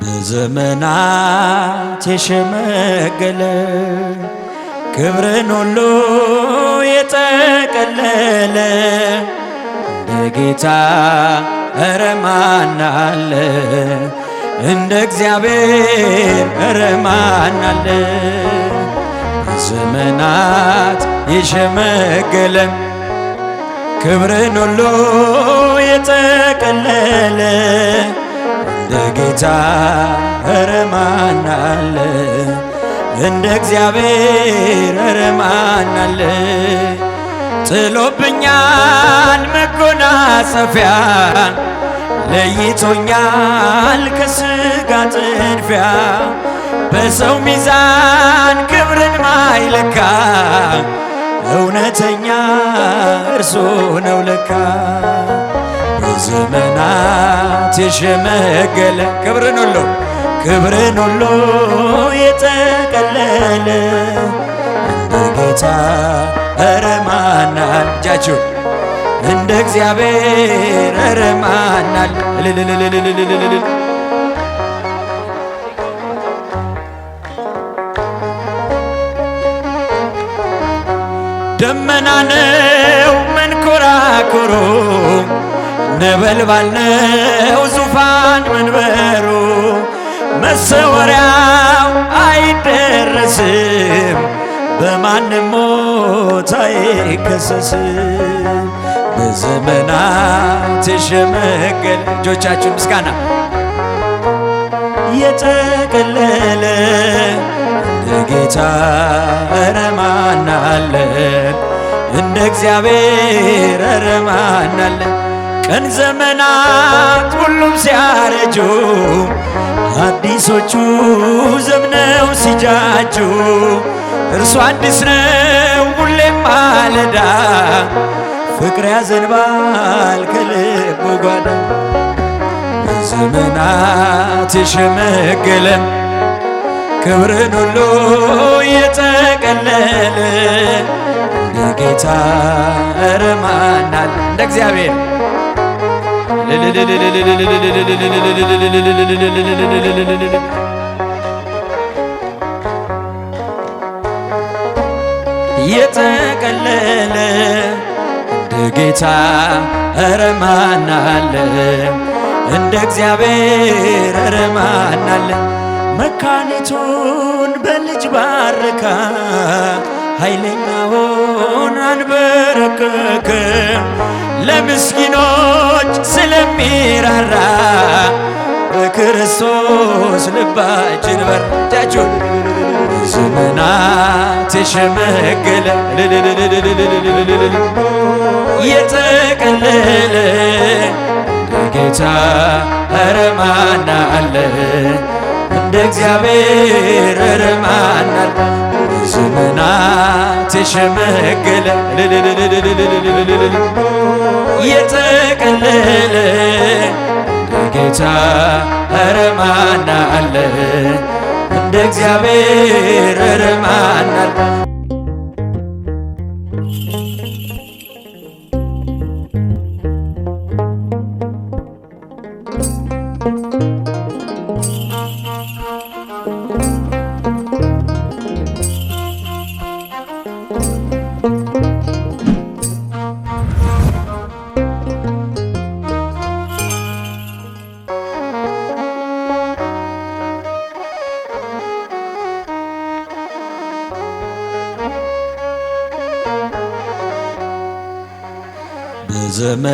በዘመናት የሸመገለ ክብርን ሁሉ የጠቀለለ እንደ ጌታ ኧረ ማን አለ? እንደ እግዚአብሔር ኧረ ማን አለ? በዘመናት የሸመገለ ክብርን ሁሉ የጠቀለለ እንደ ጌታ ኧረ ማን አለ? እንደ እግዚአብሔር ኧረ ማን አለ? ጥሎብኛል መጎናጸፊያ ለይቶኛል ከሥጋ ጥድፊያ በሰው ሚዛን ክብርን ማይለካ እውነተኛ እርሱ ነው ለካ። በዘመናት የሸመገለ ክብርን ሁሉ የጠቀለለ እንደ ጌታ ኧረ ማን አለ? እጃችሁ እንደ እግዚአብሔር ኧረ ማን አለ? ደመና ነው መንኮራኩሩ ነበልባል ነው ዙፋን መንበሩ መሰወሪያው አይደረስም በማንም ሞት አይከሰስም። በዘመናት የሸመገለ እጆቻችሁን ምስጋና የጠቀለለ እንደ ጌታ ኧረ ማን አለ? እንደ እግዚአብሔር ኧረ ማን አለ? ቀን ዘመናት ሁሉም ሲያረጁ አዲሶቹ ዘምነው ሲጃጁ እርሱ አዲስ ነው ሁሌም ማለዳ ፍቅር ያዘንባል ከልቡ ጓዳ። በዘመናት የሸመገለ ክብርን ሁሉ የጠቀለለ እንደ ጌታ ኧረ ማን አለ? እንደ እግዚአብሔር የጠቀለለ እንደ ጌታ ኧረ ማን አለ? እንደ እግዚአብሔር ኧረ ማን አለ? መካኒቱን በልጅ ባረካ ኃይለኛውን አንበረከከ ለምስኪኖች ስለሚራራ በክርስቶስ ልባችን በርታችሁ። በዘመናት የሸመገለ የጠቀለለ እንደ ጌታ ኧረ ማን አለ? እንደ እግዚአብሔር ኧረ ማን አለ? በዘመናት የሸመገለ የጠቀለለ እንደ ጌታ ኧረ ማን አለ? እንደ እግዚአብሔር ኧረ ማን አለ?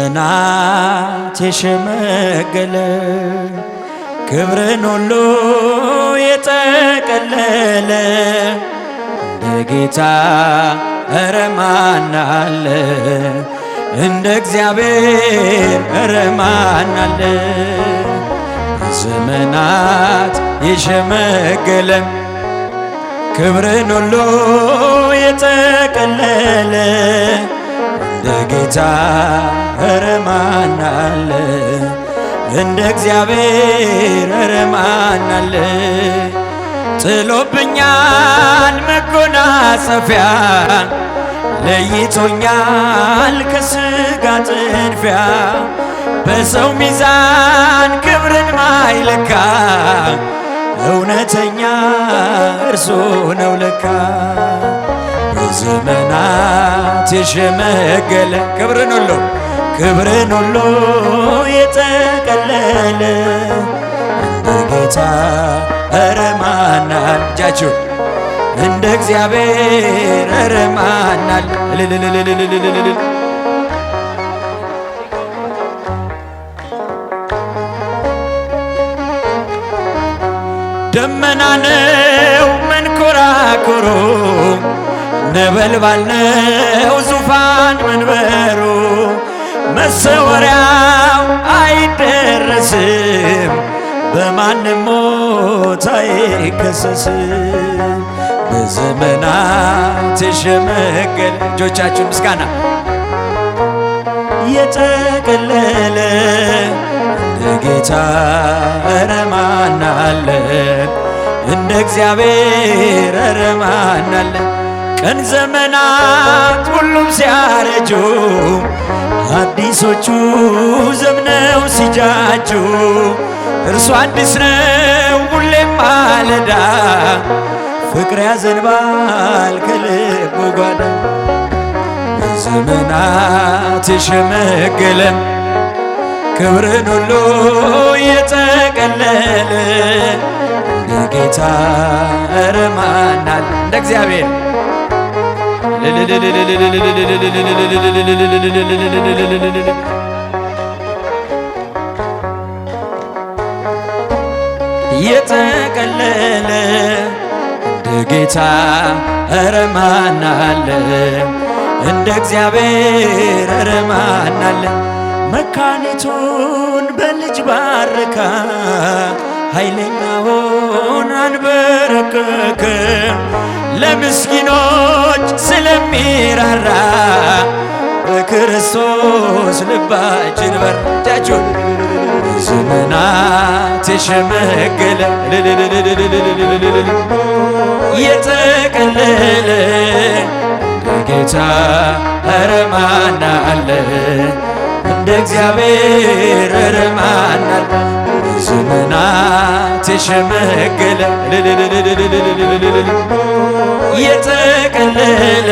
በዘመናት የሸመገለ ክብርን ሁሉ የጠቀለለ እንደ ጌታ ኧረ ማን አለ? እንደ እግዚአብሔር ኧረ ማን አለ? በዘመናት የሸመገለ ክብርን ሁሉ የጠቀለለ እንደ ጌታ ኧረ ማን አለ? እንደ እግዚአብሔር ኧረ ማን አለ? ጥሎብኛል መጎናጸፊያ ለይቶኛል ከሥጋ ጥድፊያ በሰው ሚዛን ክብርን ማይለካ እውነተኛ እርሱ ነው ለካ በዘመናት የሸመገለ ክብርን ሁሉ የጠቀለለ እንደ ጌታ ኧረ ማን አለ? እጃችሁ እንደ እግዚአብሔር ኧረ ማን አለ? ደመና ነው መንኮራኩሩ ነበልባል ነው ዙፋን መንበሩ መሰወሪያው አይደረስም በማንም ሞት አይከሰስም በዘመናት የሸመገለ እጆቻችሁ ምስጋና የጠቀለለ እንደ ጌታ ኧረ ማን አለ? እንደ እግዚአብሔር ኧረ ማን አለ? ቀን ዘመናት ሁሉም ሲያረጁ አዲሶቹ ዘምነው ሲጃጁ እርሱ አዲስ ነው ሁሌም ማለዳ ፍቅር ያዘንባል ከልቡ ጓዳ በዘመናት የሸመገለ ክብርን ሁሉ የጠቀለለ እንደ ጌታ ኧረ ማን አለ? እንደ እግዚአብሔር የጠቀለለ እንደ ጌታ ኧረ ማን አለ? እንደ እግዚአብሔር ኧረ ማን አለ? መካኒቱን በልጅ ባረካ ኃይለኛውን አንበረከከ ለምስኪኖች ስለሚራራ በክርስቶስ ልባችን በርጃችሁ በዘመናት የሸመገለ የጠቀለለ እንደ ጌታ ኧረ ማን አለ? እንደ እግዚአብሔር ኧረ ማን አለ? በዘመናት የሸመገለ የጠቀለለ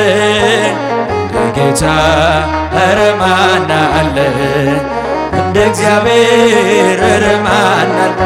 እንደ ጌታ ኧረ ማን አለ? እንደ እግዚአብሔር ኧረ ማን አለ?